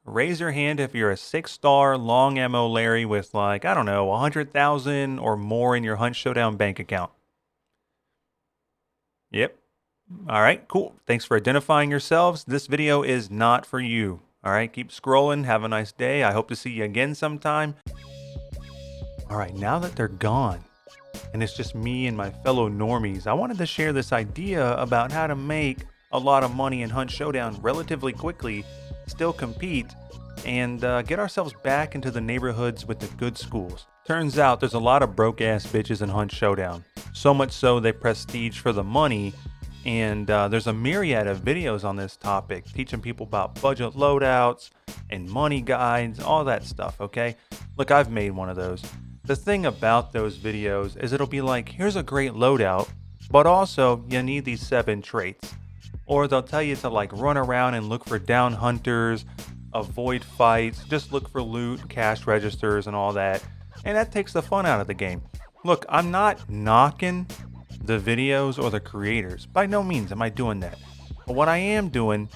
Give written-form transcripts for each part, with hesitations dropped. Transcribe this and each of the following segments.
Raise your hand if you're a 6-star long ammo Larry with like, I don't know, 100,000 or more in your Hunt Showdown bank account. Yep. All right, cool. Thanks for identifying yourselves. This video is not for you. All right, keep scrolling. Have a nice day. I hope to see you again sometime. All right, now that they're gone, and it's just me and my fellow normies, I wanted to share this idea about how to make a lot of money in Hunt Showdown relatively quickly, still compete, and get ourselves back into the neighborhoods with the good schools. Turns out there's a lot of broke-ass bitches in Hunt Showdown. So much so they prestige for the money, and there's a myriad of videos on this topic teaching people about budget loadouts and money guides, all that stuff, okay? Look, I've made one of those. The thing about those videos is it'll be like, here's a great loadout, but also you need these 7 traits. Or they'll tell you to like run around and look for down hunters, avoid fights, just look for loot, cash registers and all that. And that takes the fun out of the game. Look, I'm not knocking the videos or the creators. By no means am I doing that. But what I am doing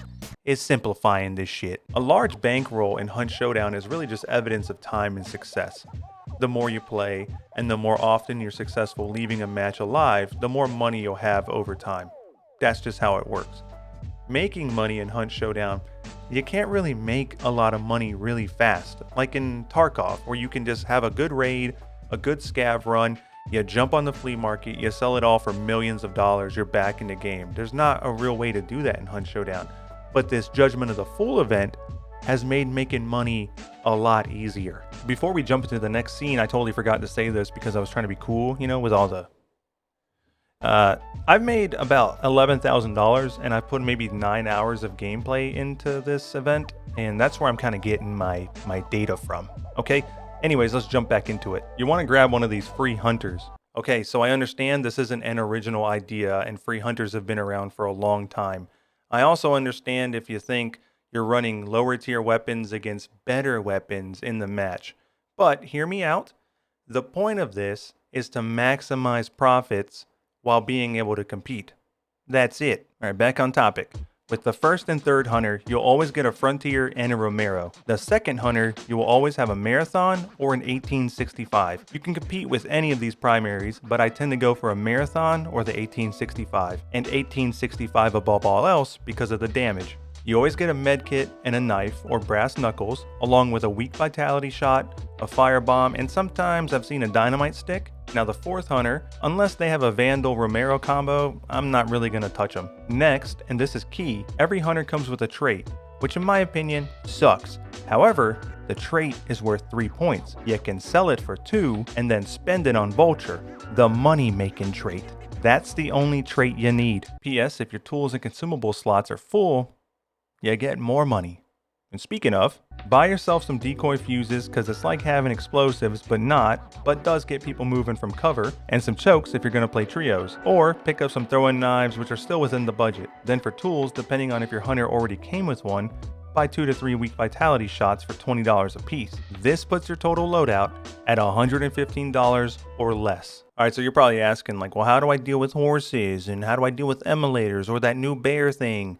is simplifying this shit. A large bankroll in Hunt Showdown is really just evidence of time and success. The more you play, and the more often you're successful leaving a match alive, the more money you'll have over time. That's just how it works. Making money in Hunt Showdown, you can't really make a lot of money really fast, like in Tarkov, where you can just have a good raid, a good scav run, you jump on the flea market, you sell it all for millions of dollars, you're back in the game. There's not a real way to do that in Hunt Showdown. But this Judgment of the Fool event has made making money a lot easier. Before we jump into the next scene, I totally forgot to say this because I was trying to be cool, you know, with all the... I've made about $11,000 and I've put maybe 9 hours of gameplay into this event, and that's where I'm kind of getting my data from, okay? Anyways, let's jump back into it. You want to grab one of these free hunters. Okay, so I understand this isn't an original idea and free hunters have been around for a long time. I also understand if you think you're running lower tier weapons against better weapons in the match. But hear me out. The point of this is to maximize profits while being able to compete. That's it. All right, back on topic. With the first and third hunter, you'll always get a Frontier and a Romero. The second hunter, you will always have a Marathon or an 1865. You can compete with any of these primaries, but I tend to go for a Marathon or the 1865, and 1865 above all else because of the damage. You always get a med kit and a knife or brass knuckles, along with a weak vitality shot, a firebomb, and sometimes I've seen a dynamite stick. Now the fourth hunter, unless they have a Vandal Romero combo, I'm not really going to touch them. Next, and this is key, every hunter comes with a trait, which in my opinion sucks. However, the trait is worth 3 points. You can sell it for 2 and then spend it on Vulture, the money making trait. That's the only trait you need. P.S. If your tools and consumable slots are full, you get more money. And speaking of, buy yourself some decoy fuses because it's like having explosives but does get people moving from cover, and some chokes if you're going to play trios, or pick up some throwing knives which are still within the budget. Then for tools, depending on if your hunter already came with one, buy 2 to 3 weak vitality shots for $20 a piece. This puts your total loadout at $115 or less. Alright, so you're probably asking like, well, how do I deal with horses, and how do I deal with emulators or that new bear thing?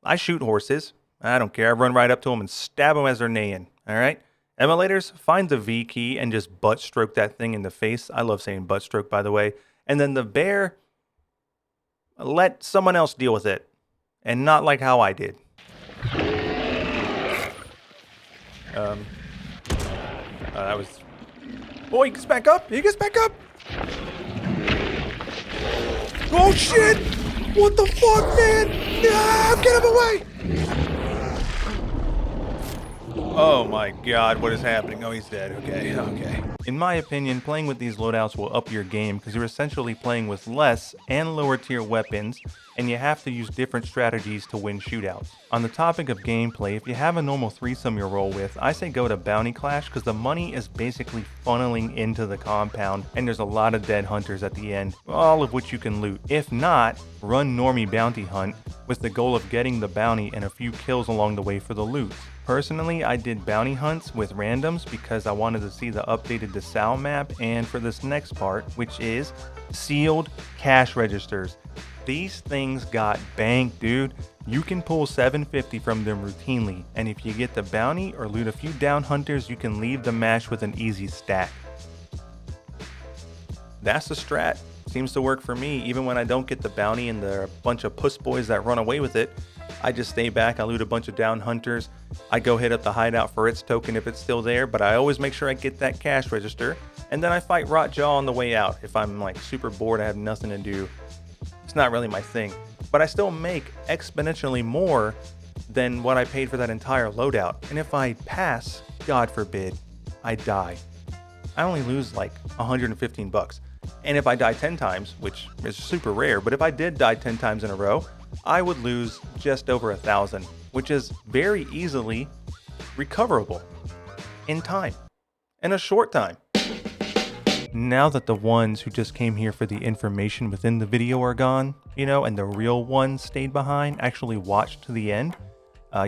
I shoot horses. I don't care. I run right up to them and stab them as they're neighing. All right? Emulators, find the V key and just butt stroke that thing in the face. I love saying butt stroke, by the way. And then the bear, let someone else deal with it. And not like how I did. That was... Oh, he gets back up. He gets back up. Oh, shit. What the fuck, man? No, get him away! Oh my god, what is happening? Oh, he's dead. Okay. In my opinion, playing with these loadouts will up your game because you're essentially playing with less and lower tier weapons, and you have to use different strategies to win shootouts. On the topic of gameplay, if you have a normal threesome you roll with, I say go to Bounty Clash because the money is basically funneling into the compound, and there's a lot of dead hunters at the end, all of which you can loot. If not, run Normie Bounty Hunt with the goal of getting the bounty and a few kills along the way for the loot. Personally, I did bounty hunts with randoms because I wanted to see the updated DeSalle map, and for this next part, which is sealed cash registers. These things got banked, dude. You can pull 750 from them routinely, and if you get the bounty or loot a few down hunters, you can leave the match with an easy stack. That's the strat. Seems to work for me, even when I don't get the bounty and there are a bunch of puss boys that run away with it. I just stay back, I loot a bunch of down hunters, I go hit up the hideout for its token if it's still there, but I always make sure I get that cash register, and then I fight Rotjaw on the way out. If I'm like super bored, I have nothing to do, it's not really my thing. But I still make exponentially more than what I paid for that entire loadout, and if I pass, God forbid, I die, I only lose like 115 bucks. And if I die 10 times, which is super rare, but if I did die 10 times in a row, I would lose just over 1,000, which is very easily recoverable in time, in a short time. Now that the ones who just came here for the information within the video are gone, you know, and the real ones stayed behind, actually watched to the end,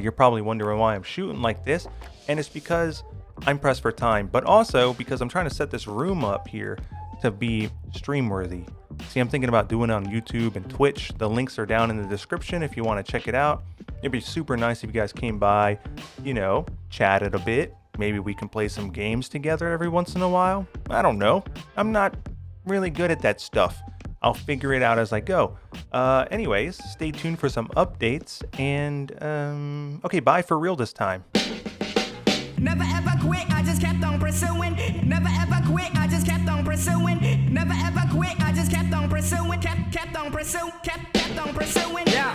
you're probably wondering why I'm shooting like this, and it's because I'm pressed for time, but also because I'm trying to set this room up here to be stream worthy. See, I'm thinking about doing it on YouTube and Twitch. The links are down in the description if you want to check it out. It'd be super nice if you guys came by, you know, chatted a bit. Maybe we can play some games together every once in a while. I don't know. I'm not really good at that stuff. I'll figure it out as I go. Anyways, stay tuned for some updates, and okay, bye for real this time. Never ever quit, I just kept on pursuing. Never ever quit, I just kept on pursuing. Never ever quit, I just kept on pursuing. Kept on pursuing, kept on pursuing. Yeah.